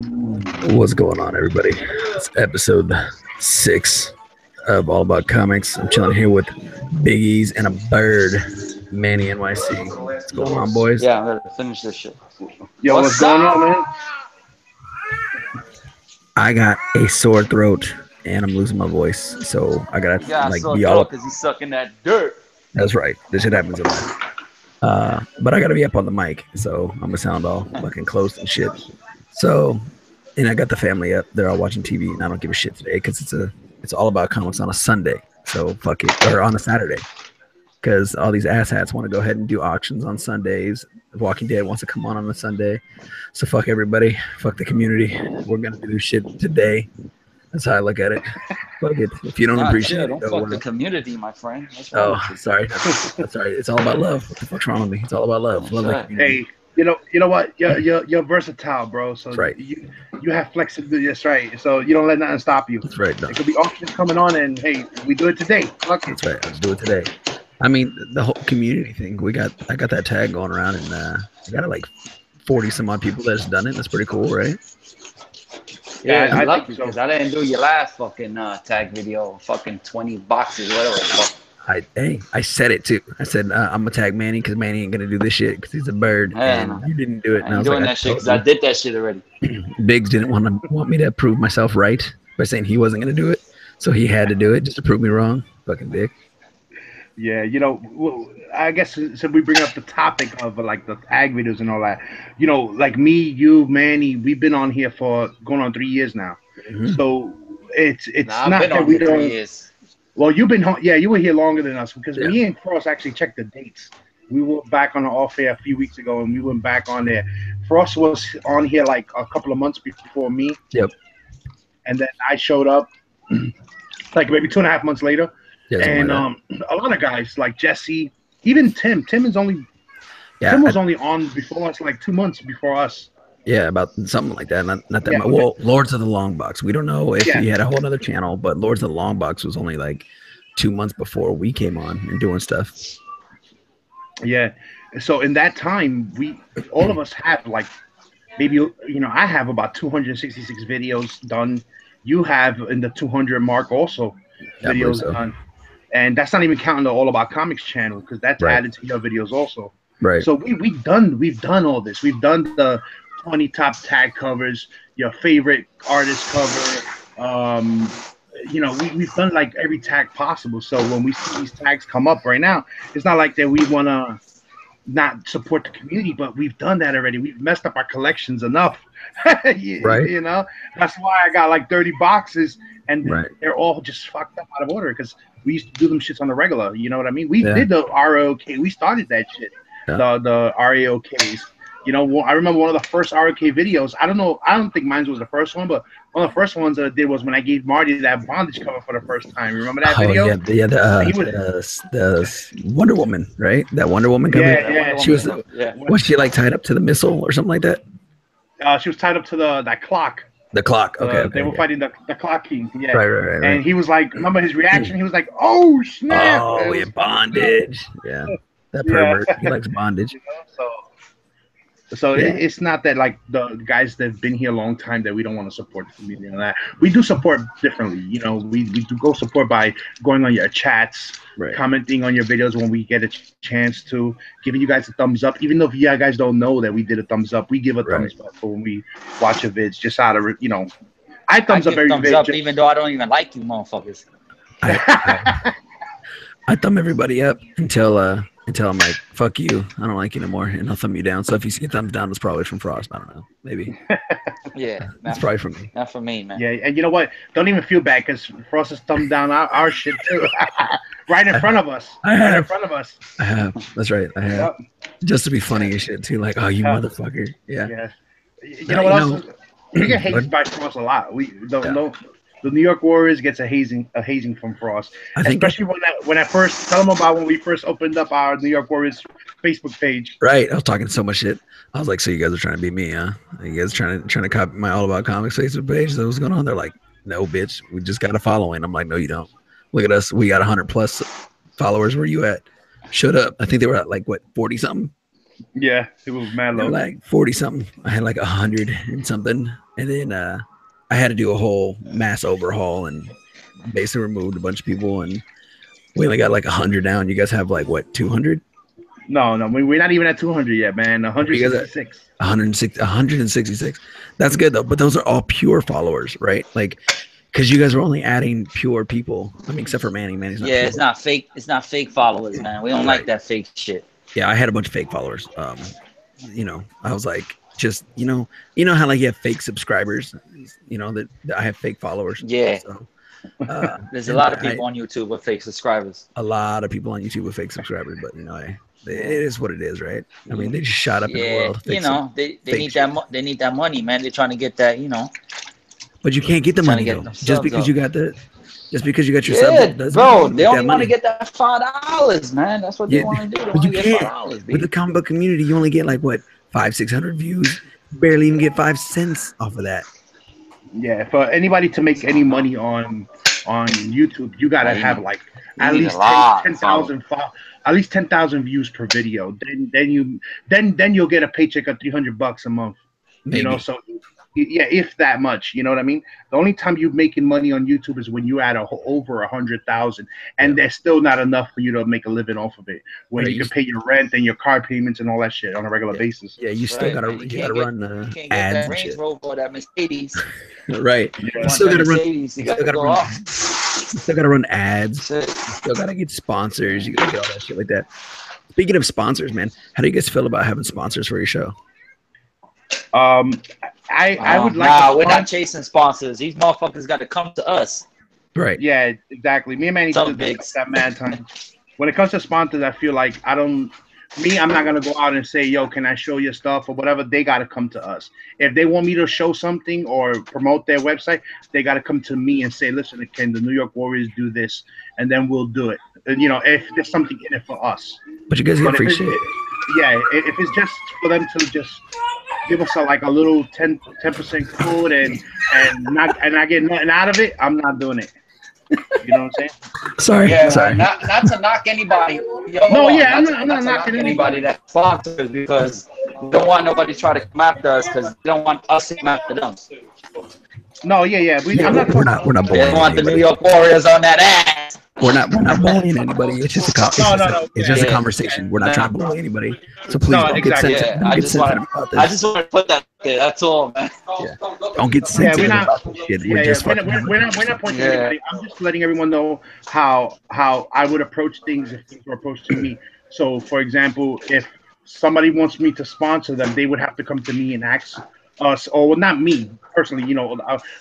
What's going on, everybody? It's episode 6 of All About Comics. I'm chilling here with Bigeez and a bird, Manny NYC. What's going on, boys? Yeah, I'm gonna finish this shit. Yo, what's going on, man? I got a sore throat and I'm losing my voice, so I gotta be all up. Because he's sucking that dirt. That's right. This shit happens a lot. But I gotta be up on the mic, so I'm gonna sound all fucking close and shit. So, and I got the family up. They're all watching TV, and I don't give a shit today because it's all about comics on a Sunday. So fuck it, or on a Saturday, because all these asshats want to go ahead and do auctions on Sundays. Walking Dead wants to come on a Sunday, so fuck everybody, fuck the community. We're gonna do shit today. That's how I look at it. Fuck it. If you don't appreciate it, don't fuck the community, my friend. Sorry. That's all right. It's all about love. What the fuck's wrong with me? It's all about love. Love the community. Hey, you know what? You're versatile, bro. So that's right. You have flexibility. That's right. So you don't let nothing stop you. That's right. No. It could be auctions coming on, and hey, we do it today. Fuck it. That's right. Let's do it today. I mean, the whole community thing. I got that tag going around, and I got like 40 some odd people that's done it. That's pretty cool, right? Yeah, I like it because I didn't do your last fucking tag video. Fucking 20 boxes, whatever. I said it too. I said I'm gonna tag Manny because Manny ain't gonna do this shit because he's a bird, and you didn't do it. I'm doing that shit because I did that shit already. Biggs didn't want me to prove myself right by saying he wasn't gonna do it, so he had to do it just to prove me wrong. Fucking dick. Yeah, I guess since we bring up the topic of like the tag videos and all that, like me, you, Manny, we've been on here for going on 3 years now. Mm-hmm. So it's not that we don't. 3 years. Well, you've been, you were here longer than us because me and Frost actually checked the dates. We were back on the off air a few weeks ago, and we went back on there. Frost was on here like a couple of months before me. Yep. And then I showed up like maybe 2.5 months later. Yeah, and a lot of guys like Jesse, even Tim. Tim was only on before us, like 2 months before us. Yeah, about something like that. Not that much. Well, Lords of the Long Box. We don't know if he had a whole other channel, but Lords of the Long Box was only like 2 months before we came on and doing stuff. Yeah. So in that time, all of us have like maybe I have about 266 videos done. You have in the 200 mark also videos done. And that's not even counting the All About Comics channel because that's added to your videos also. Right. So we've done all this. We've done the 20 top tag covers, your favorite artist cover. We've done like every tag possible. So when we see these tags come up right now, it's not like that we want to not support the community, but we've done that already. We've messed up our collections enough. Right. That's why I got like 30 boxes and they're all just fucked up out of order because we used to do them shits on the regular. You know what I mean? We did the ROK. We started that shit. Yeah. The RAOKs. I remember one of the first ROK videos. I don't think mine was the first one, but one of the first ones that I did was when I gave Marty that bondage cover for the first time. Remember that video? Yeah, the Wonder Woman, right? That Wonder Woman cover. Yeah. She was was she like tied up to the missile or something like that? She was tied up to that clock. The clock. Okay. They were fighting the clock king. Yeah. Right. And he was like, remember his reaction? He was like, "Oh snap!" Oh, yeah, bondage. Yeah. That pervert. He likes bondage. So it's not that like the guys that've been here a long time that we don't want to support the community and that. We do support differently. We do go support by going on your chats, commenting on your videos when we get a chance to, giving you guys a thumbs up. Even though if you guys don't know that we did a thumbs up, we give a thumbs up for when we watch a vid just out of I thumbs up every vid. Even though I don't even like you motherfuckers. I thumb everybody up until I'm like, fuck you, I don't like you no more, and I'll thumb you down. So if you see a thumbs down, it's probably from Frost. I don't know, maybe. Yeah, it's probably from me. Not for me, man. Yeah, and you know what? Don't even feel bad because Frost has thumbed down our shit too, right in front of us. I have. That's right. I have. Yep. Just to be funny and shit too. Like, oh, you motherfucker. Yeah. You know what else? We get hazed by Frost a lot. We don't know. The New York Warriors gets a hazing from Frost, especially when I first tell them about when we first opened up our New York Warriors Facebook page. Right, I was talking so much shit. I was like, "So you guys are trying to beat me, huh? You guys trying to copy my All About Comics Facebook page? Is that what's going on?" They're like, "No, bitch, we just got a following." I'm like, "No, you don't. Look at us. We got 100+ followers. Where you at? Shut up." I think they were at like what 40 something. Yeah, it was mad low. Like 40 something. I had like 100 and something. And then I had to do a whole mass overhaul and basically removed a bunch of people, and we only got like 100 down. You guys have like what, 200? No, we're not even at 200 yet, man. 166. 166. That's good though. But those are all pure followers, right? Like, because you guys are only adding pure people. I mean, except for Manny. Manny's not. Yeah, pure. it's not fake. It's not fake followers, man. We don't like that fake shit. Yeah, I had a bunch of fake followers. You know, I was like, just you know how like you have fake subscribers. You know that I have fake followers. Yeah. So, there's a lot of people on YouTube with fake subscribers. A lot of people on YouTube with fake subscribers, but you know, it is what it is, right? I mean, they just shot up in the world. You know, they need that. They need that money, man. They're trying to get that, you know. But you can't get the money though. Just because you got your sub. Bro, they only want to get that $5, man. That's what they want to do. They want to get $5. With the comic book community, you only get like what, 500-600 views. Barely even get 5 cents off of that. Yeah, for anybody to make any money on YouTube, you gotta have like at least 10,000 at least 10,000 views per video. Then you'll get a paycheck of $300 a month. Maybe. You know, so yeah, if that much, you know what I mean? The only time you're making money on YouTube is when you add over 100,000, and there's still not enough for you to make a living off of it. When you can pay your rent and your car payments and all that shit on a regular basis. Yeah, you still gotta run ads and Range shit. Rover or that Mercedes. Right. You still gotta run. You still gotta run ads. You still gotta get sponsors. You gotta get all that shit like that. Speaking of sponsors, man, how do you guys feel about having sponsors for your show? I would like. Nah, we're not chasing sponsors. These motherfuckers got to come to us. Right. Yeah, exactly. Me and Manny did that mad time. When it comes to sponsors, I feel like I'm not gonna go out and say, "Yo, can I show your stuff?" or whatever. They gotta come to us. If they want me to show something or promote their website, they gotta come to me and say, "Listen, can the New York Warriors do this?" And then we'll do it. And, you know, if there's something in it for us. But you guys get free shit. Yeah, if it's just for them to just give us a little 10% code and I get nothing out of it, I'm not doing it. You know what I'm saying? Sorry. Yeah, sorry. Not to knock anybody. I'm not knocking anybody that sponsors, because we don't want nobody to try to come after us, because we don't want us to come after them. No, yeah. We're not bullying. We don't want the New York Warriors on that ass. We're not bullying anybody. It's just a conversation. We're not trying to bully anybody. So please don't get sensitive. I just want to put that there. That's all, man. Yeah. Don't get sensitive about this shit. We're not pointing at anybody. I'm just letting everyone know how I would approach things if things were approached to me. So, for example, if somebody wants me to sponsor them, they would have to come to me and ask us, or not me personally, you know,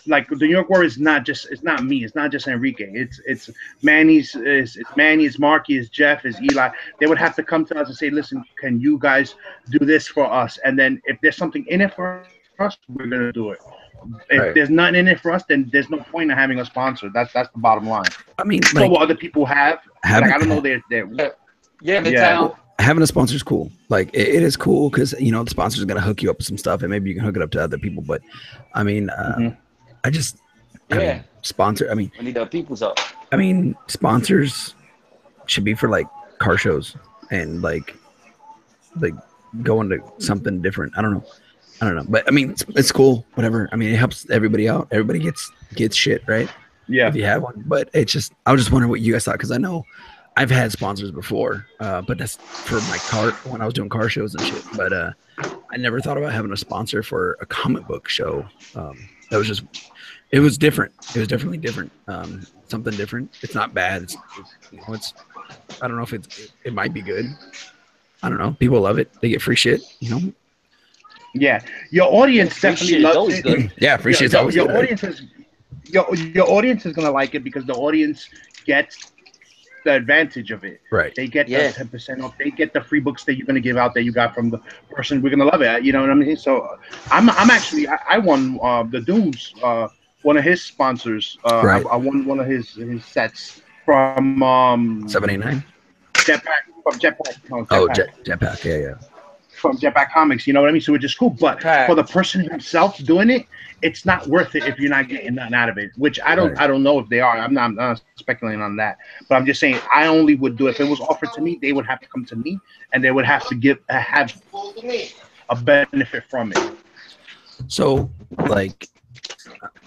like the New York Warriors it's not me, it's not just Enrique, it's Manny's, it's Manny, it's Marky, it's Jeff, it's Eli. They would have to come to us and say, listen, can you guys do this for us? And then if there's something in it for us, we're gonna do it. If there's nothing in it for us, then there's no point in having a sponsor. That's the bottom line. I mean, so what other people have, like, I don't know, they're having a sponsor is cool. Like it is cool because, you know, the sponsor is going to hook you up with some stuff, and maybe you can hook it up to other people. But I mean, I mean, sponsor. I mean, we need our people's up. I mean, sponsors should be for like car shows and like going to something different. I don't know. But I mean, it's cool. Whatever. I mean, it helps everybody out. Everybody gets shit, right? Yeah. If you have one. But it's just, I was just wondering what you guys thought, because I know I've had sponsors before, but that's for my car when I was doing car shows and shit. But I never thought about having a sponsor for a comic book show. That was just, it was different. It was definitely different. Something different. It's not bad. I don't know if it might be good. I don't know. People love it. They get free shit, you know? Yeah. Your audience definitely loves it. Yeah, free shit's always good. Your audience is going to like it because the audience gets the advantage of it. Right. They get the 10% off. They get the free books that you're gonna give out that you got from the person. We're gonna love it. You know what I mean? So I'm actually I won the Dooms, one of his sponsors. Right. I won one of his sets from 789. Jetpack. Jetpack. Yeah. From Jetpack Comics, you know what I mean? So which is cool, but for the person himself doing it, it's not worth it if you're not getting nothing out of it. Which I don't know if they are. I'm not speculating on that, but I'm just saying I only would do it if it was offered to me. They would have to come to me, and they would have to have a benefit from it. So, like,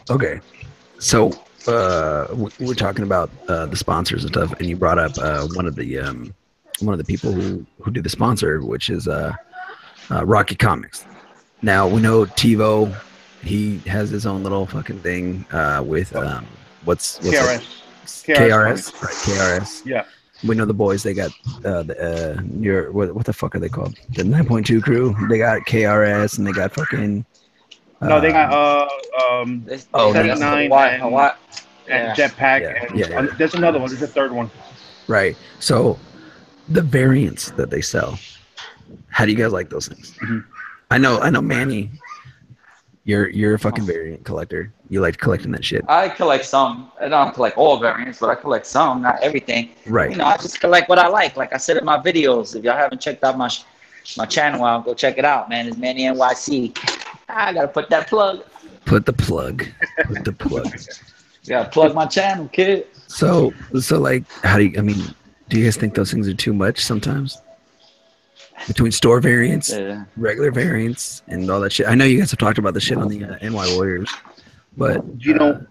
okay, so we're talking about the sponsors and stuff, and you brought up one of the people who did the sponsor, which is Rocky Comics. Now we know TiVo, he has his own little fucking thing with what's KRS. KRS, right? KRS. Yeah. We know the boys. They got what the fuck are they called? The 9.2 crew. They got KRS and they got fucking. No, they got that's 9 and Jetpack and there's another one. There's a third one. Right. So the variants that they sell. How do you guys like those things? Mm-hmm. I know, Manny. You're a fucking variant collector. You like collecting that shit. I collect some. I don't collect all variants, but I collect some, not everything. Right. You know, I just collect what I like. Like I said in my videos, if y'all haven't checked out my channel out, go check it out, man. It's Manny NYC. I gotta put that plug. Put the plug. Put the plug. You gotta plug my channel, kid. So like, how do you? I mean, do you guys think those things are too much sometimes? Between store variants, regular variants, and all that shit. I know you guys have talked about the shit on the NY Warriors, but you know,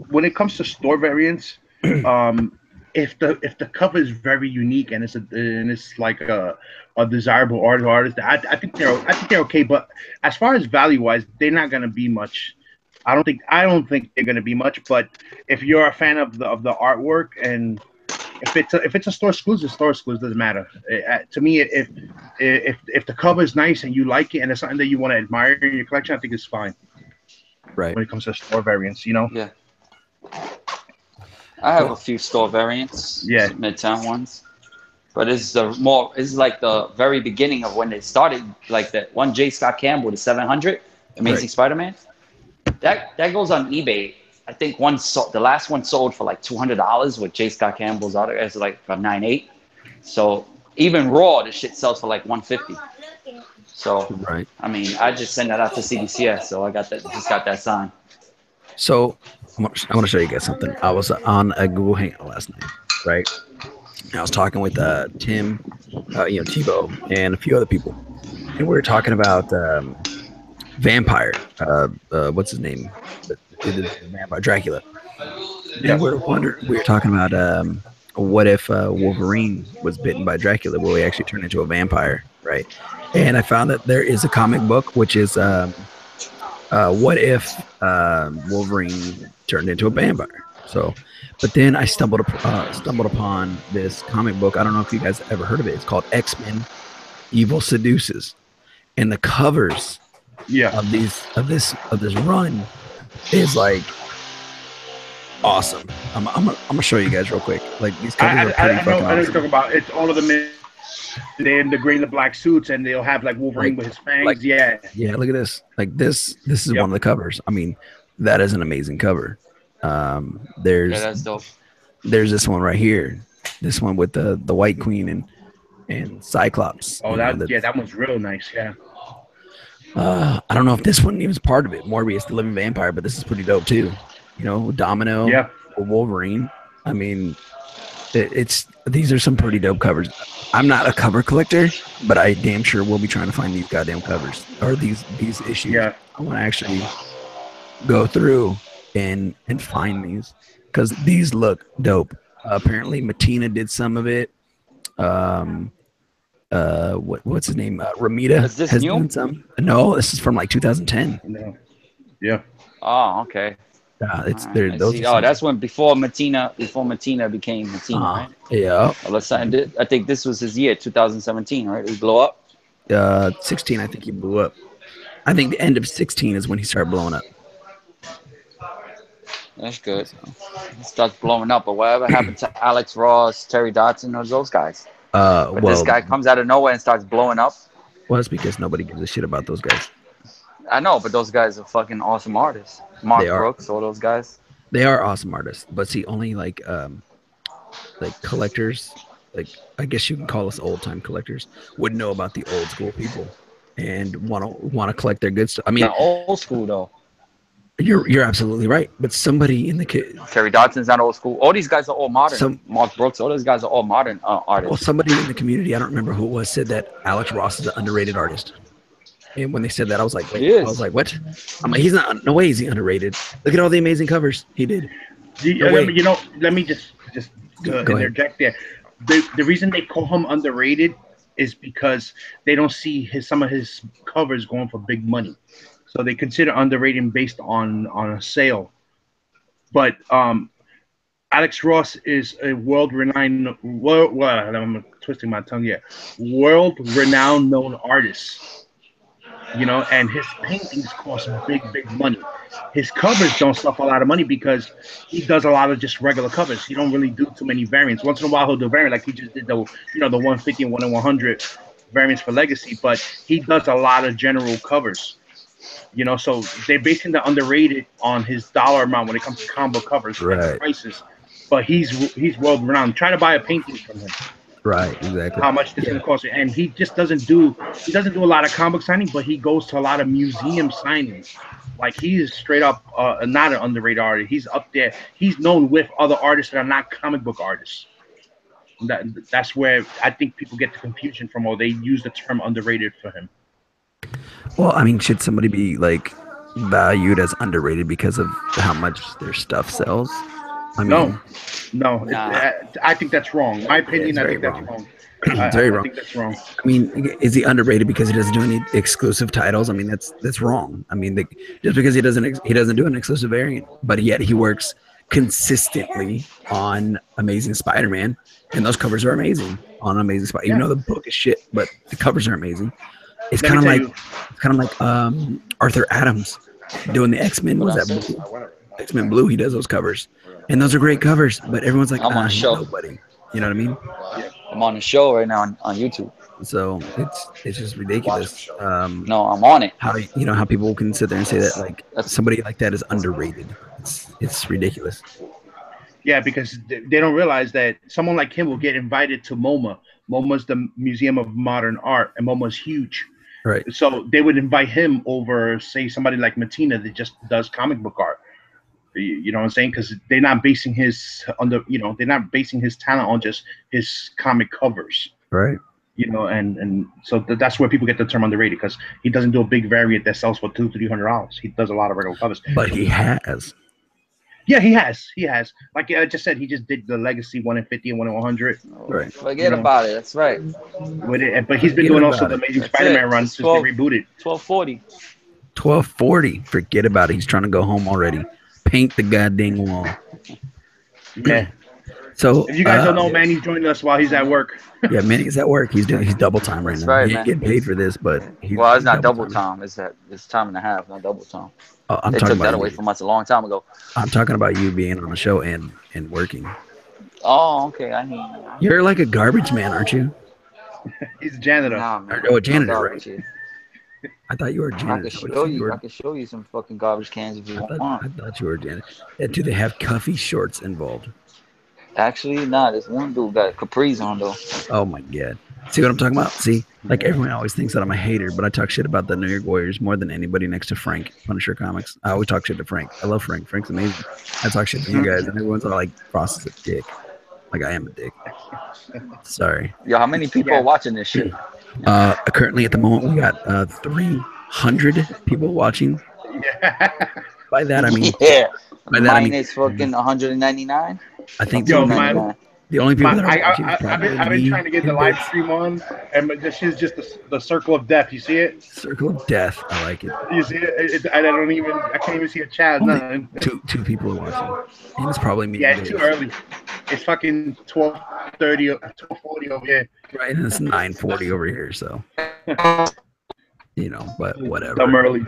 when it comes to store variants, if the cover is very unique and it's like a desirable artist, I think they're okay. But as far as value wise, they're not gonna be much. I don't think they're gonna be much. But if you're a fan of the artwork and if it's a store exclusive, doesn't matter. To me, if the cover is nice and you like it and it's something that you want to admire in your collection, I think it's fine. Right. When it comes to store variants, you know. Yeah. I have a few store variants. Yeah. Midtown ones. But it's like the very beginning of when they started. Like that one J. Scott Campbell, the 700, Amazing Spider-Man. That goes on eBay. I think the last one sold for like $200 with J. Scott Campbell's auto. It's like a 9.8. So even raw, the shit sells for like $150. So right. I mean, I just send that out to CDCS. So I got that sign. So I want to show you guys something. I was on a Google Hangout last night, right? And I was talking with Tim, TiVo, and a few other people, and we were talking about Vampire. What's his name? The Vampire Dracula. Yeah. We were talking about what if Wolverine was bitten by Dracula? Will he actually turn into a vampire? Right. And I found that there is a comic book which is what if Wolverine turned into a vampire? So, but then I stumbled upon this comic book. I don't know if you guys have ever heard of it. It's called XMen: Evil Sadducees, and the covers of this run is like awesome. I'm gonna show you guys real quick. Like these covers are pretty fucking awesome. I know you're talking about. It's all of them they're in the gray and the black suits, and they'll have like Wolverine with his fangs. Yeah. Look at this. Like this is one of the covers. I mean, that is an amazing cover. That's dope. There's this one right here. This one with the White Queen and Cyclops. Oh, that one's real nice. Yeah. I don't know if this one even is part of it. Morbius, the Living Vampire, but this is pretty dope too. You know, Domino, or Wolverine. I mean, these are some pretty dope covers. I'm not a cover collector, but I damn sure will be trying to find these goddamn covers or these issues. Yeah, I want to actually go through and find these because these look dope. Apparently, Matina did some of it. What's his name? Ramita has done some. No, this is from like 2010. No. Yeah. Oh, okay. It's there. That's when before Matina became Matina, right? Yeah. I think this was his year, 2017, right? He blew up. 16, I think he blew up. I think the end of 16 is when he started blowing up. That's good. He starts blowing up, but whatever happened to Alex Ross, Terry Dodson, or those guys? This guy comes out of nowhere and starts blowing up. Well, it's because nobody gives a shit about those guys. I know, but those guys are fucking awesome artists. Mark Brooks, all those guys. They are awesome artists, but see, only like collectors, like I guess you can call us old time collectors, would know about the old school people and want to collect their good stuff. I mean, not old school though. You're absolutely right, but somebody in the Terry Dodson's not old school. All these guys are all modern. Mark Brooks, all those guys are all modern artists. Well, somebody in the community, I don't remember who it was, said that Alex Ross is an underrated artist. And when they said that, I was like, wait, He is. I was like, what? I'm like, he's not. No way is he underrated. Look at all the amazing covers he did. No way. You know, let me just Go ahead. interject there. The reason they call him underrated is because they don't see some of his covers going for big money, so they consider underrated based on a sale. But Alex Ross is a world-renowned, well, I'm twisting my tongue here, world-renowned known artist, you know, and his paintings cost big money. His covers don't suffer a lot of money because he does a lot of just regular covers. He don't really do too many variants. Once in a while he'll do variant, like he just did the, you know, the 150 and 1 in 100 variants for Legacy, but he does a lot of general covers. You know, so they're basing the underrated on his dollar amount when it comes to combo covers and prices. But he's world renowned. Try to buy a painting from him. Right, exactly. How much this is gonna cost you? And he just doesn't do a lot of comic book signing, but he goes to a lot of museum signings. Like he is straight up not an underrated artist. He's up there. He's known with other artists that are not comic book artists. That's where I think people get the confusion from, or they use the term underrated for him. Well, I mean, should somebody be like valued as underrated because of how much their stuff sells? I mean, no. I think that's wrong. My opinion, I think that's wrong. It's very wrong. I think that's wrong. I mean, is he underrated because he doesn't do any exclusive titles? I mean, that's wrong. I mean, just because he doesn't do an exclusive variant, but yet he works consistently on Amazing Spider-Man, and those covers are amazing on Amazing Spider. Even though the book is shit, but the covers are amazing. It's kind of like Arthur Adams doing the X-Men. Was that Blue? X-Men Blue? He does those covers, and those are great covers. But everyone's like, I'm on show. Nobody. You know what I mean? I'm on the show right now on YouTube. So it's just ridiculous. No, I'm on it. How people can sit there and say that like somebody like that is underrated. It's ridiculous. Yeah, because they don't realize that someone like him will get invited to MoMA. MoMA's the Museum of Modern Art, and MoMA's huge. Right. So they would invite him over, say, somebody like Matina that just does comic book art. You know what I'm saying? Because they're not basing his talent on just his comic covers. Right. You know, and so that's where people get the term underrated, because he doesn't do a big variant that sells for $200-$300. He does a lot of regular covers. But he has. Yeah, he has. Like I just said, he just did the Legacy 1 in 50 and 1 in 100. Right. Forget about it. That's right. But he's been doing also the Amazing Spider-Man run since they rebooted. 1240. 1240. Forget about it. He's trying to go home already. Paint the goddamn wall. Yeah. So if you guys don't know, Manny's joining us while he's at work. Yeah, Manny's at work. He's double time right now. Right, he ain't getting paid for this, but it's not double time. It's time and a half, not double time. They took that away from us a long time ago. I'm talking about you being on the show and working. Oh, okay. I mean, you're like a garbage man, aren't you? He's a janitor. Nah, man. Oh, a janitor, right? I thought you were a janitor. I can show you some fucking garbage cans if you want. I thought you were a janitor. Yeah, do they have cuffy shorts involved? Actually, this one dude got capris on though. Oh my god! See what I'm talking about? See, like everyone always thinks that I'm a hater, but I talk shit about the New York Warriors more than anybody next to Frank, Punisher Comics. I always talk shit to Frank. I love Frank. Frank's amazing. I talk shit to you guys, and everyone's all like, "Frost is a dick." Like I am a dick. Sorry. Yo, how many people are watching this shit? Currently at the moment we got 300 people watching. Yeah. By that I mean By that I mean it's fucking 199. I think the only people that are watching I've been trying to get the live stream on, and this is just the circle of death. You see it? Circle of death. I like it. You see it? I can't even see a chat. Nothing. Two people are watching. And it's probably me. Yeah, it's too early. It's fucking 12:30, 12:40 over here. Right, and it's 9:40 over here. So, but whatever. I'm early.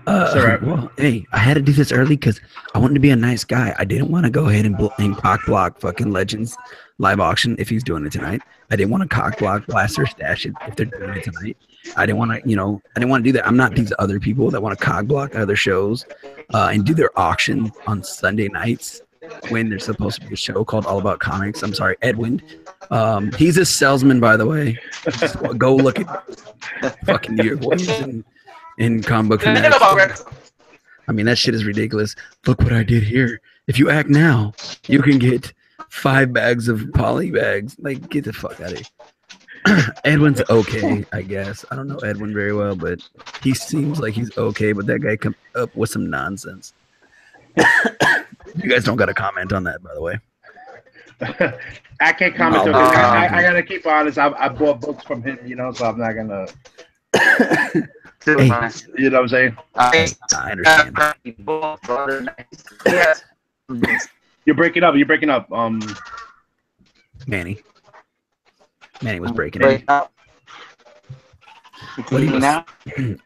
Right. Well, hey, I had to do this early because I wanted to be a nice guy. I didn't want to go ahead and cock block fucking Legends live auction if he's doing it tonight. I didn't want to cock block Blaster Stash it if they're doing it tonight. I didn't want to, I didn't want to do that. I'm not these other people that want to cock block other shows and do their auction on Sunday nights when there's supposed to be a show called All About Comics. I'm sorry, Edwin. He's a salesman, by the way. Just go look at fucking New York Warriors in comic book. I mean, that shit is ridiculous. Look what I did here. If you act now, you can get 5 bags of poly bags. Like, get the fuck out of here. Edwin's okay, I guess. I don't know Edwin very well, but he seems like he's okay. But that guy come up with some nonsense. You guys don't got to comment on that, by the way. I can't comment on because I gotta keep honest. I bought books from him, so I'm not gonna. Hey, you know what I'm saying? I understand. Yes. You're breaking up. You're breaking up. Manny was breaking Break in. up.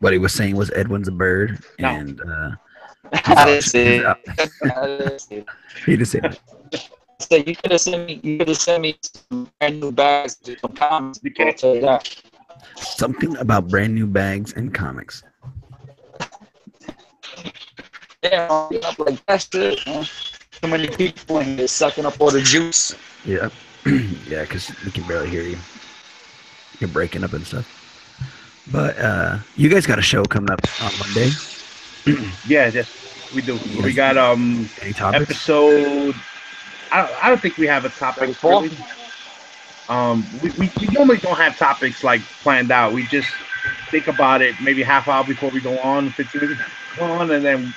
What he was saying was Edwin's a bird, No. and I didn't see he's out. it. He just said, So you could have sent me. You could have sent me some brand new bags to some comments. You can't. I'll tell you that. something about brand new bags and comics. Yeah, up like that shit. Man. So many people in here sucking up all the juice. Yeah, yeah, because we can barely hear you. You're breaking up and stuff. But you guys got a show coming up on Monday. Yeah, yes, we do. Yes. We got Any topics? episode. I don't think we have a topic. Really. We normally don't have topics like planned out. We just think about it maybe half hour before we go on, 15 minutes go on, and then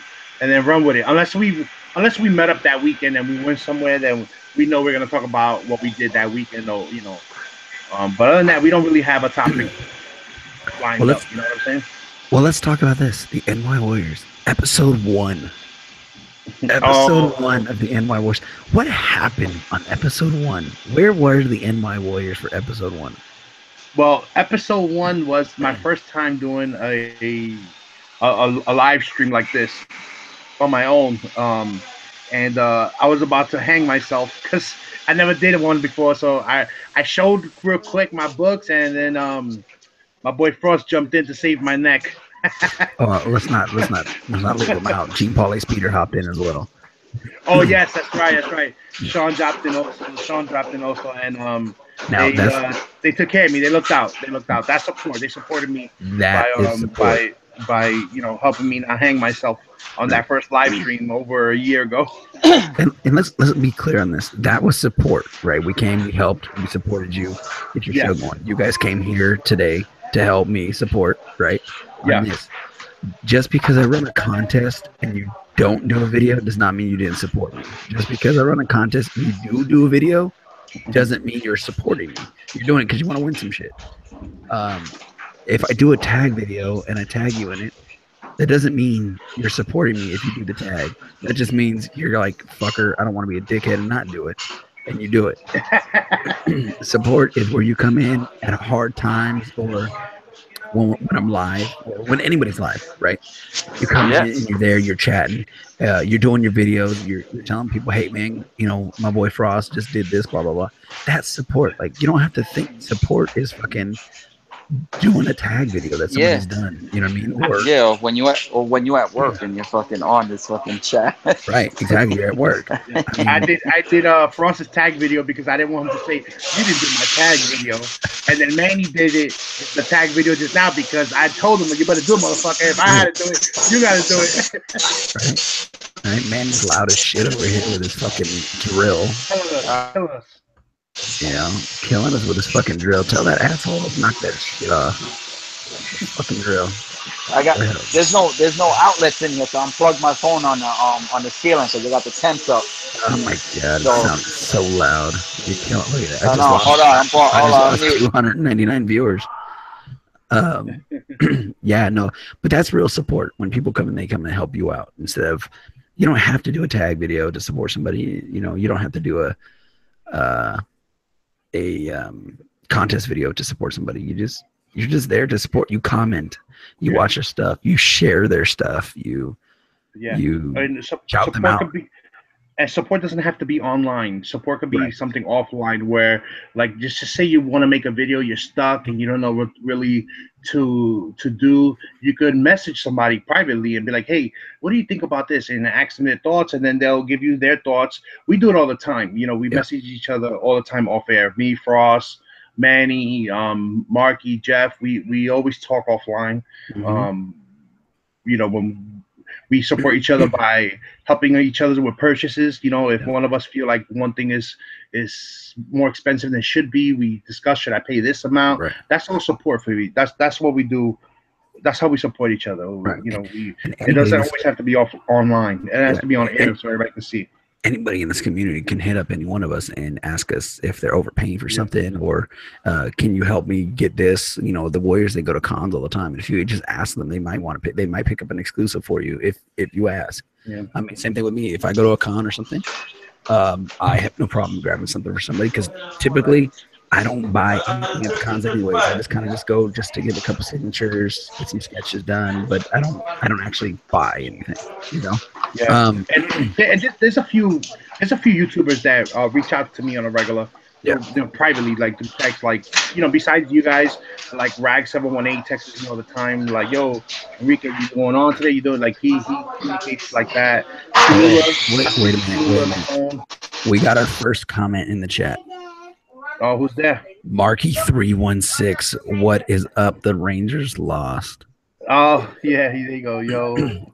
run with it. Unless we met up that weekend and we went somewhere, then we know we're gonna talk about what we did that weekend, or But other than that, we don't really have a topic lined up. You know what I'm saying? Well, let's talk about this. The NY Warriors, episode 1. Episode 1 of the NY Warriors. What happened on episode 1? Where were the NY Warriors for episode 1? Well, episode 1 was my first time doing a live stream like this on my own. And I was about to hang myself because I never did one before. So I showed real quick my books, and then my boy Frost jumped in to save my neck. Oh, let's not leave them out. Gene Pauley Speeder hopped in as well. Oh yes, that's right. Sean dropped in also, and Now they took care of me. They looked out. That's support. They supported me by helping me not hang myself on that first live stream over a year ago. And let's be clear on this. That was support, right? We came, we helped, we supported you. Get your show going. You guys came here today to help me support, right? Yeah. This. Just because I run a contest and you don't do a video does not mean you didn't support me. Just because I run a contest and you do a video doesn't mean you're supporting me. You're doing it because you want to win some shit. If I do a tag video and I tag you in it, that doesn't mean you're supporting me if you do the tag. That just means you're like, fucker, I don't want to be a dickhead and not do it. And you do it. Support is where you come in at hard times, or when I'm live, or when anybody's live, right? You come in and you're there, you're chatting, you're doing your videos, you're telling people, hey man, my boy Frost just did this, blah blah blah. That's support. Like, you don't have to think support is fucking doing a tag video that somebody's done. You know what I mean? Or, when you at work and you're fucking on this fucking chat. Right, exactly. You're at work. I did Frost's tag video because I didn't want him to say you didn't do my tag video, and then Manny did the tag video just now because I told him, you better do it, motherfucker. If I had to do it, you gotta do it. Right. Manny's loud as shit over here with his fucking drill. Tell us. Killing us with his fucking drill. Tell that asshole to knock that shit off. Fucking drill. There's no outlets in here, so I'm plugged my phone on the ceiling, so they got the temps up. Oh my god, it sounds so loud. You can't look at that. Hold on, 299 viewers. Yeah, no, but that's real support. When people come and they come and help you out instead of, you don't have to do a tag video to support somebody. You don't have to do a contest video to support somebody. You're just there to support. You comment, you watch their stuff, you share their stuff, you shout them out. And support doesn't have to be online. Support could be something offline where, like, just to say you want to make a video, you're stuck and you don't know what really to do. You could message somebody privately and be like, hey, what do you think about this? And ask them their thoughts, and then they'll give you their thoughts. We do it all the time. We message each other all the time off air. Me, Frost, Manny, Marky, Jeff. We always talk offline. Mm-hmm. When We support each other by helping each other with purchases. You know, if one of us feel like one thing is more expensive than it should be, we discuss, should I pay this amount? Right. That's all support for me. That's what we do. That's how we support each other. Right. You know, And it doesn't always have to be online. It has to be on air so everybody can see. Anybody in this community can hit up any one of us and ask us if they're overpaying for something, or can you help me get this? You know, the Warriors, they go to cons all the time, and if you just ask them, they might want to they might pick up an exclusive for you if you ask. Yeah. I mean, same thing with me. If I go to a con or something, I have no problem grabbing something for somebody, because typically I don't buy anything at the cons anyways. I just kind of go just to get a couple signatures, get some sketches done, but I don't actually buy anything, you know. Yeah. And there's a few YouTubers that reach out to me on a regular, you know, privately, like through text, like, you know, besides you guys, like Rag718 texts me all the time, like, yo, Enrique, you going on today? You doing, like, he communicates like that. Wait a minute. We got our first comment in the chat. Oh, who's there? Marky316. What is up? The Rangers lost. Oh, yeah, there you go, yo.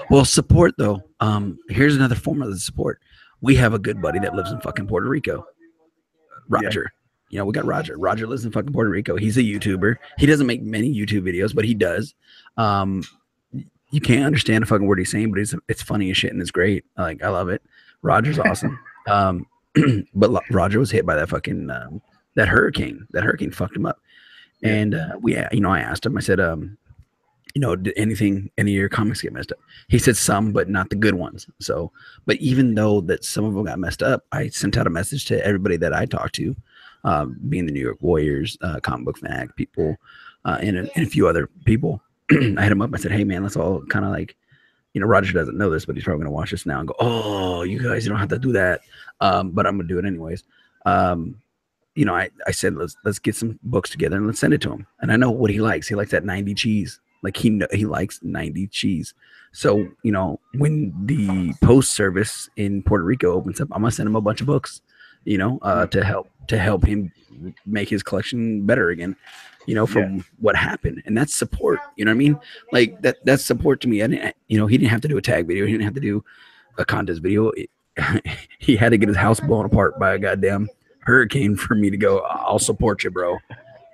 Well, support though. Here's another form of the support. We have a good buddy that lives in fucking Puerto Rico. Roger. Yeah. You know, we got Roger. Roger lives in fucking Puerto Rico. He's a YouTuber. He doesn't make many YouTube videos, but he does. You can't understand a fucking word he's saying, but it's funny as shit and it's great. Like, I love it. Roger's awesome. But Roger was hit by that fucking that hurricane. That hurricane fucked him up. And I asked him. I said, you know, did any of your comics get messed up? He said some, but not the good ones. So, but even though that some of them got messed up, I sent out a message to everybody that I talked to, being the New York Warriors, comic book fanatic people, and a few other people. I hit him up. I said, hey man, let's all kind of like, you know, Roger doesn't know this, but he's probably gonna watch this now and go, oh, you guys, you don't have to do that. But I'm gonna do it anyways. You know, I said, let's get some books together and let's send it to him. And I know what he likes. He likes that 90 cheese. Like he likes 90 cheese. So, you know, when the post service in Puerto Rico opens up, I'm gonna send him a bunch of books, you know, to help him make his collection better again, you know, from what happened. And that's support, you know what I mean? Like that's support to me. You know, he didn't have to do a tag video. He didn't have to do a contest video. He had to get his house blown apart by a goddamn hurricane for me to go, I'll support you, bro.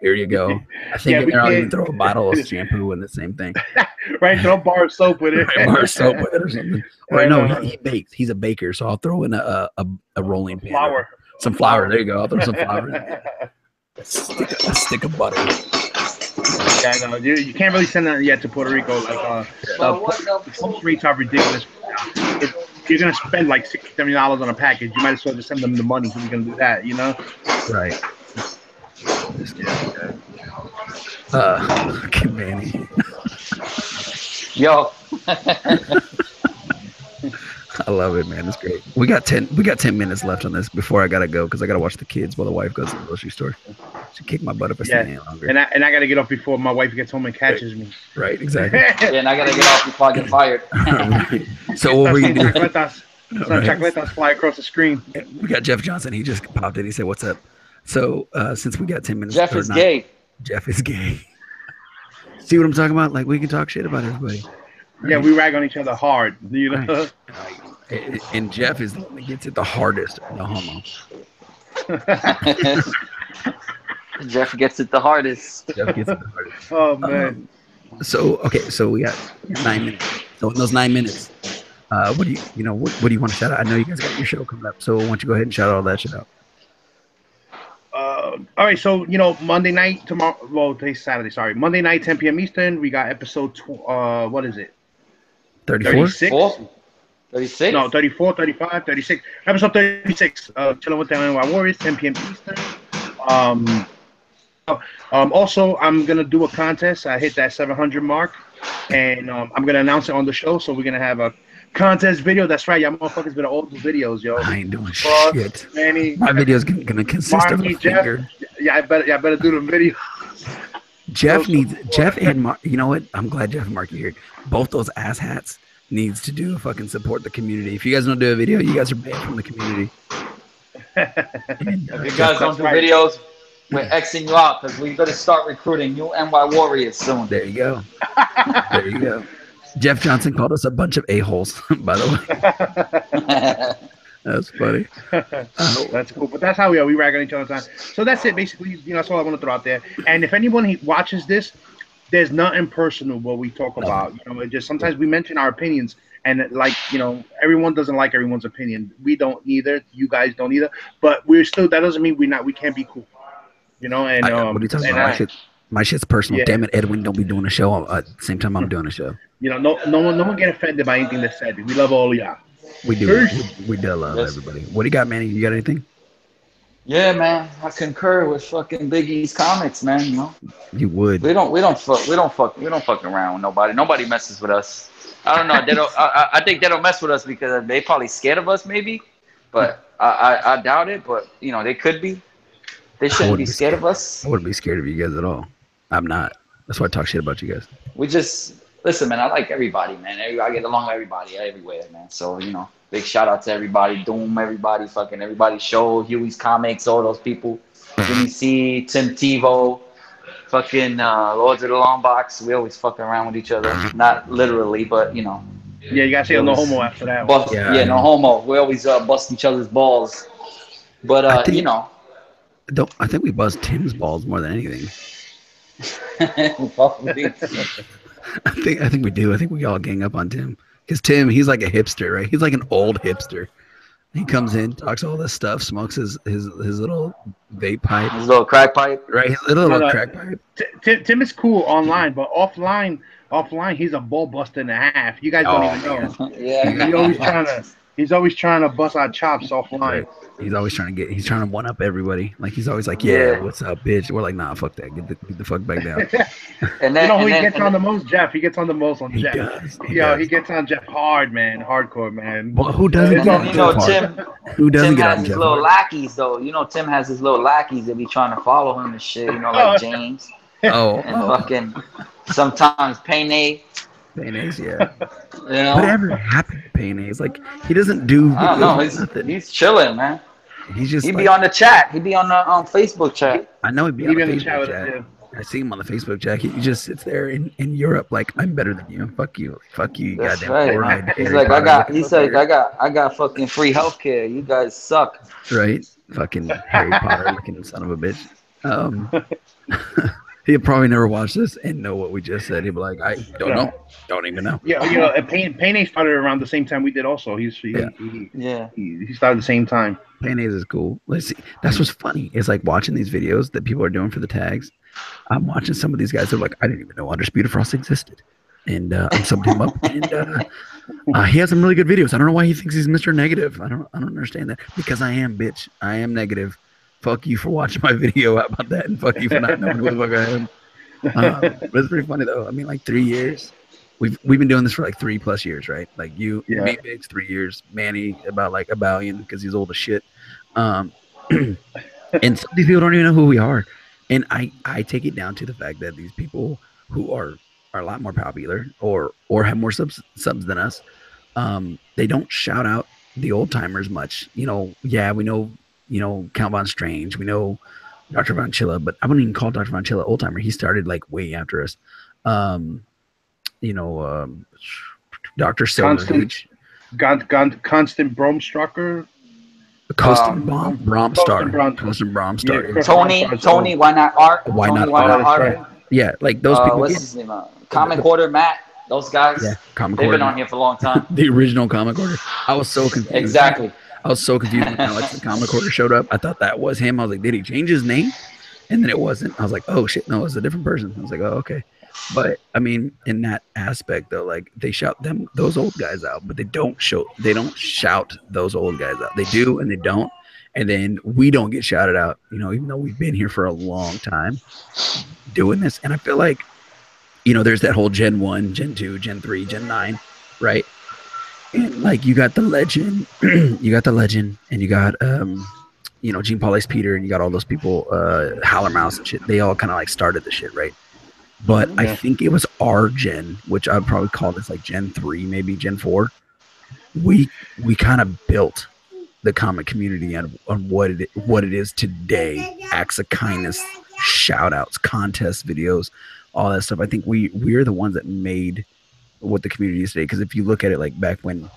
Here you go. I think I'll even throw a bottle of shampoo in the same thing. Right, throw a bar of soap with it. Right, bar of soap with it or something. Or no, he bakes. He's a baker, so I'll throw in a rolling pin. Flour. Some flour. There you go. I'll throw some flour in. A stick of butter. Yeah, no, you can't really send that yet to Puerto Rico. Like, the post rates are ridiculous. If you're gonna spend like $60-70 on a package, you might as well just send them the money if you're gonna do that. You know? Right. Manny. Yo. I love it, man. It's great. We got 10 minutes left on this before I gotta go because I gotta watch the kids while the wife goes to the grocery store. She kicked my butt if I stay any longer. And I gotta get up before my wife gets home and catches me. Right, exactly. Yeah, and I gotta get off before I get fired. So what were you doing? Some chocolatas fly across the screen. We got Jeff Johnson. He just popped in. He said, "What's up?" So since we got 10 minutes, Jeff is gay. Jeff is gay. See what I'm talking about? Like we can talk shit about everybody. Right? Yeah, we rag on each other hard. You know. Right. And Jeff is the one that gets it the hardest. No homo. Jeff gets it the hardest. Jeff gets it the hardest. Oh man. So we got 9 minutes. So in those 9 minutes, what do you want to shout out? I know you guys got your show coming up, so why don't you go ahead and shout all that shit out? All right, so Monday night tomorrow. Well, today's Saturday. Sorry, Monday night, 10 p.m. Eastern. We got episode. What is it? 34? 36. 36? No, 34, 35, 36. Episode 36. Chillin with the NY Warriors, 10 p.m. Eastern. Also, I'm gonna do a contest. I hit that 700 mark, and I'm gonna announce it on the show. So we're gonna have a contest video. That's right, y'all motherfuckers better all do videos, yo. I ain't doing shit. Manny, my video's gonna consist of a finger. Yeah, I better do the video. Jeff and Mark. You know what? I'm glad Jeff and Mark are here. Both those asshats needs to do fucking support the community. If you guys don't do a video, you guys are banned from the community. If you guys don't do videos, we're Xing you out because we better start recruiting new NY Warriors soon. There you go. There you go. Jeff Johnson called us a bunch of a-holes, by the way. That's funny. That's cool. But that's how we are. We rag on each other all the time. So that's it, basically. That's all I want to throw out there. And if anyone watches this, there's nothing personal what we talk about. It just sometimes we mention our opinions, and everyone doesn't like everyone's opinion. We don't either. You guys don't either. But we're still. That doesn't mean we can't be cool. And what are you talking about? My shit's personal. Yeah. Damn it, Edwin! Don't be doing a show at the same time I'm doing a show. No one get offended by anything that's said. We love all of y'all. We do. We do love everybody. What do you got, Manny? You got anything? Yeah, man. I concur with fucking Bigeez comics, man. You would. We don't fuck around with nobody. Nobody messes with us. I don't know. They don't. I think they don't mess with us because they probably scared of us, maybe. But I doubt it. But they could be. They shouldn't be scared of us. I wouldn't be scared of you guys at all. I'm not. That's why I talk shit about you guys. We just listen, man. I like everybody, man. I get along with everybody everywhere, man. So big shout out to everybody. Doom, everybody, fucking everybody. Show Huey's comics, all those people. Jimmy C, Tim Tebow, fucking Lords of the Long Box. We always fucking around with each other. Not literally, but Yeah, you gotta say no homo after that. No homo. We always bust each other's balls. But I think we bust Tim's balls more than anything. Probably. I think we do. I think we all gang up on Tim. Because Tim, he's like a hipster, right? He's like an old hipster. He comes in, talks all this stuff, smokes his little vape pipe. His little crack pipe. Right, his little crack pipe. Tim is cool online, but offline, he's a ball buster and a half. You guys don't even know. Yeah. He's always trying to bust our chops offline. Right. He's always trying to one up everybody. Like he's always like, yeah, what's up, bitch? We're like, nah, fuck that. Get the fuck back down. And then he gets on the most? Jeff. He gets on the most on Jeff. He gets on Jeff hard, man. Hardcore, man. Well, who doesn't get on Jeff hard? Who doesn't get on Jeff? Tim has his little lackeys, though. Tim has his little lackeys that be trying to follow him and shit. Like James. Fucking sometimes Payne. Payne's, yeah. Whatever happened to Payne's? Like he doesn't do. I don't know. He's chilling, man. He'd be on the chat. He'd be on the Facebook chat. I know he'd be on the Facebook chat. I see him on the Facebook chat. He just sits there in Europe, like I'm better than you. Fuck you, you goddamn. Right. He's like, I got fucking free healthcare. You guys suck. Right, fucking Harry Potter looking son of a bitch. He'll probably never watch this and know what we just said. He'll be like, I don't know. Don't even know. Yeah, Payne started around the same time we did also. He started the same time. Payne is cool. Let's see. That's what's funny. It's like watching these videos that people are doing for the tags. I'm watching some of these guys that are like, I didn't even know Undisputed Frost existed. And I subbed him up. And he has some really good videos. I don't know why he thinks he's Mr. Negative. I don't understand that. Because I am, bitch. I am negative. Fuck you for watching my video. How about that? And fuck you for not knowing who the fuck I am. But it's pretty funny though. I mean, like 3 years. We've been doing this for like 3+ years, right? Like me, Biggs, 3 years. Manny about like a billion because he's old as shit. And some of these people don't even know who we are. And I take it down to the fact that these people who are a lot more popular or have more subs than us, they don't shout out the old timers much. We know. Count Von Strange. We know Dr. Von Chilla, but I wouldn't even call Dr. Von Chilla old timer. He started like way after us. Dr. Silverage. Constant Bromstrucker. Constant Bromstar. Constant Bromstar. Tony, why not Art? Why not Art? Right. Yeah, like those people. What's his name? Comic Quarter Matt. Those guys. Yeah, Comic They've Quarter. been on here for a long time. The original Comic Quarter. I was so confused. Exactly. I was so confused when Alex the Comic Quarter showed up. I thought that was him. I was like, did he change his name? And then it wasn't. I was like, oh shit, no, it's a different person. I was like, oh, okay. But I mean, in that aspect though, like they shout those old guys out, but they don't shout those old guys out. They do and they don't. And then we don't get shouted out, even though we've been here for a long time doing this. And I feel like, there's that whole Gen 1, Gen 2, Gen 3, Gen 9, right? And like you got the legend, and you got Gene Paul Ace Peter, and you got all those people, Howler Mouse and shit. They all kind of like started the shit, right? But I think it was our gen, which I'd probably call this like Gen 3, maybe Gen 4. We kind of built the comic community on what it is today. Acts of kindness, shout outs, contest videos, all that stuff. I think we're the ones that made what the community is today. Because if you look at it, like back when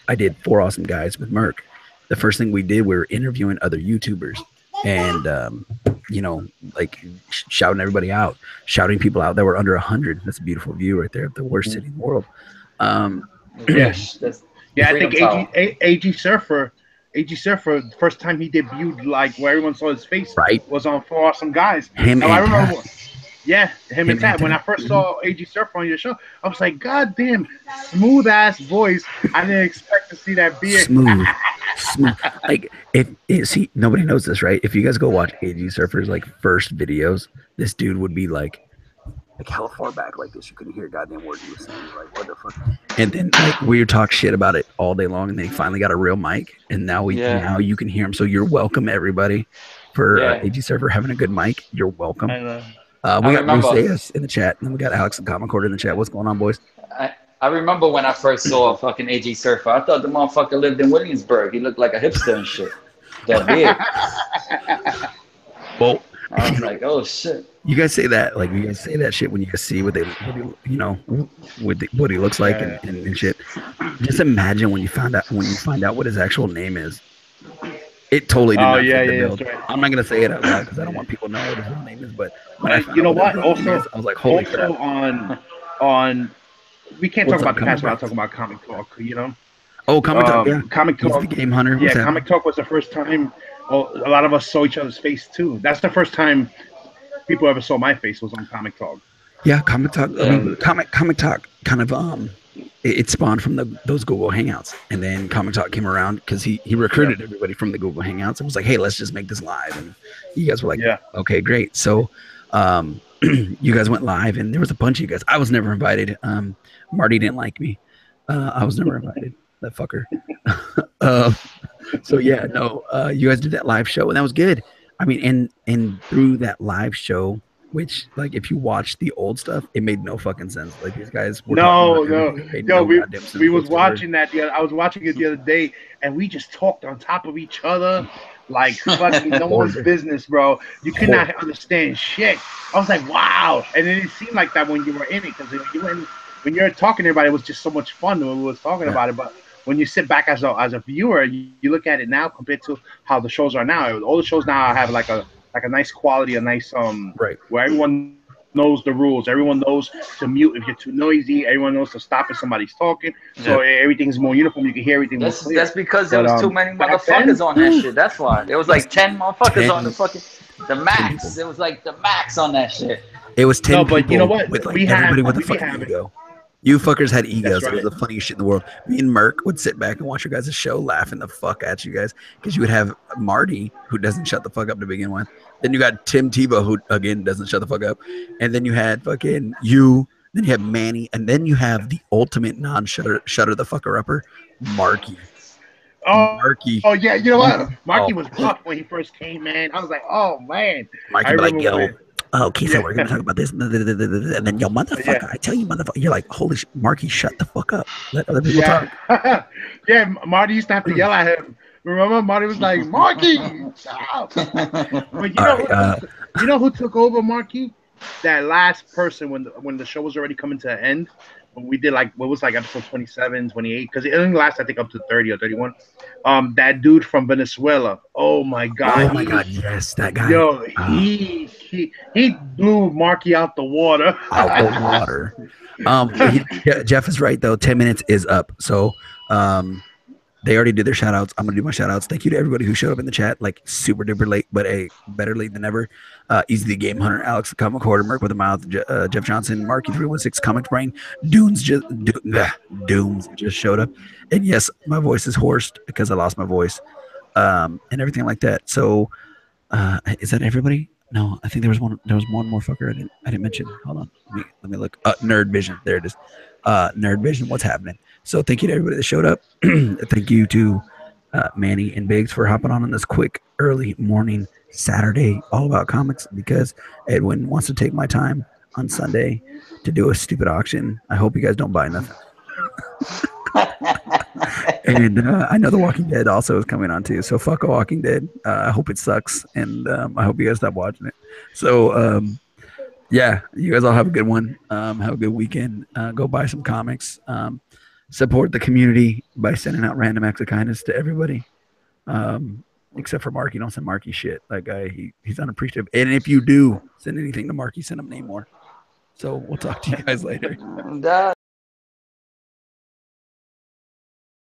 I did 4 Awesome Guys with Merc, the first thing we did, we were interviewing other YouTubers and you know, like shouting everybody out, shouting people out that were under 100. That's a beautiful view right there of the worst city in the world. Yes. Yeah, I think Freedom AdSurfer, the first time he debuted, like where everyone saw his face, Right. was on 4 Awesome Guys. Him Now, and I remember, Tat. yeah, him and Tat. When I first saw AdSurfer on your show, I was like, God damn, smooth ass voice. I didn't expect to see that beard. Smooth. Like see, nobody knows this, right? If you guys go watch AdSurfer's like first videos, this dude would be like hella far back like this. You couldn't hear a goddamn word he was saying. You're like, what the fuck? And then like we would talk shit about it all day long, and they finally got a real mic, and now now you can hear him. So you're welcome, everybody, for AdSurfer having a good mic. You're welcome. We got Bruce in the chat, and then we got Alex and Common Cord in the chat. What's going on, boys? I remember when I first saw fucking AdSurfer, I thought the motherfucker lived in Williamsburg. He looked like a hipster and shit. That beard. Well, I was like, oh shit. You guys say that, like you guys say that shit when you guys see what you know, what he looks like and shit. Just imagine when you find out what his actual name is. It totally did not fit the build. Right. I'm not gonna say it out loud because I don't want people to know what his real name is. But you know what? Also, I was like, holy crap. on we can't talk about the past without talking about Comic Talk. You know. Oh, Comic Talk. Yeah. Comic Talk. He's the game hunter. What's that? Comic Talk was the first time. A lot of us saw each other's face too. That's the first time people ever saw my face was on Comic Talk. Yeah, Comic Talk. I mean, Comic Talk kind of it spawned from those Google Hangouts, and then Comic Talk came around because he recruited everybody from the Google Hangouts and was like, hey, let's just make this live. And you guys were like, okay, great. So you guys went live, and there was a bunch of you guys. I was never invited. Marty didn't like me. I was never invited. That fucker. So yeah, no, you guys did that live show, and that was good. I mean, and through that live show, which like if you watch the old stuff, it made no fucking sense. Like these guys were we was watching that. I was watching it the other day, and we just talked on top of each other like fucking no one's business, bro. You could not understand shit. I was like, wow, and then it seemed like that when you were in it, because when you're talking to everybody, it was just so much fun when we was talking about it, but. When you sit back as a viewer, you look at it now compared to how the shows are now. All the shows now have like a nice quality, a nice where everyone knows the rules. Everyone knows to mute if you're too noisy. Everyone knows to stop if somebody's talking. So everything's more uniform. You can hear everything. That's because there was too many motherfuckers on that shit. That's why there was like 10 motherfuckers on the fucking max. It was like the max on that shit. It was 10 people. But you know what? With like everybody with a fucking ego. You fuckers had egos. Right. It was the funniest shit in the world. Me and Merc would sit back and watch your guys' show, laughing the fuck at you guys, because you would have Marty, who doesn't shut the fuck up to begin with. Then you got Tim Tebow, who again doesn't shut the fuck up, and then you had fucking you. Then you have Manny, and then you have the ultimate non-shutter the fucker upper, Marky. Marky. Oh yeah, you know what? Marky was rough when he first came, man. I was like, oh man. Marky like, yo. Okay, so we're gonna talk about this, and then yo, motherfucker, I tell you, motherfucker, you're like, holy shit, Marky, shut the fuck up, let other people talk. Yeah, Marty used to have to yell at him. Remember, Marty was like, Marky, stop. But you know who took over Marky? That last person when the show was already coming to an end. When we did like what was like episode 27, 28, because it only lasts I think up to 30 or 31. That dude from Venezuela. Oh my god. Oh my god, yes, that guy. Yo, he blew Marky out the water. Jeff is right though. 10 minutes is up. So they already did their shout outs. I'm gonna do my shout outs. Thank you to everybody who showed up in the chat, like super duper late, but better late than never. Easy the Game Hunter, Alex the Comic Quarter, Merc with a Mouth, Jeff Johnson, Marky 316, Comic Brain, Dooms just showed up. And yes, my voice is hoarse because I lost my voice. And everything like that. So is that everybody? No, I think there was one more fucker I didn't mention. Hold on. Let me look. Nerd Vision. There it is. Nerd Vision, what's happening? So thank you to everybody that showed up. Thank you to Manny and Biggs for hopping on this quick early morning Saturday all about comics, because Edwin wants to take my time on Sunday to do a stupid auction. I hope you guys don't buy nothing. And I know The Walking Dead also is coming on too, so fuck a Walking Dead. I hope it sucks, and I hope you guys stop watching it. So Yeah, you guys all have a good one. Have a good weekend. Go buy some comics. Support the community by sending out random acts of kindness to everybody. Except for Marky. Don't send Marky shit. That guy, he's unappreciative. And if you do send anything to Marky, send him Namor. So we'll talk to you guys later.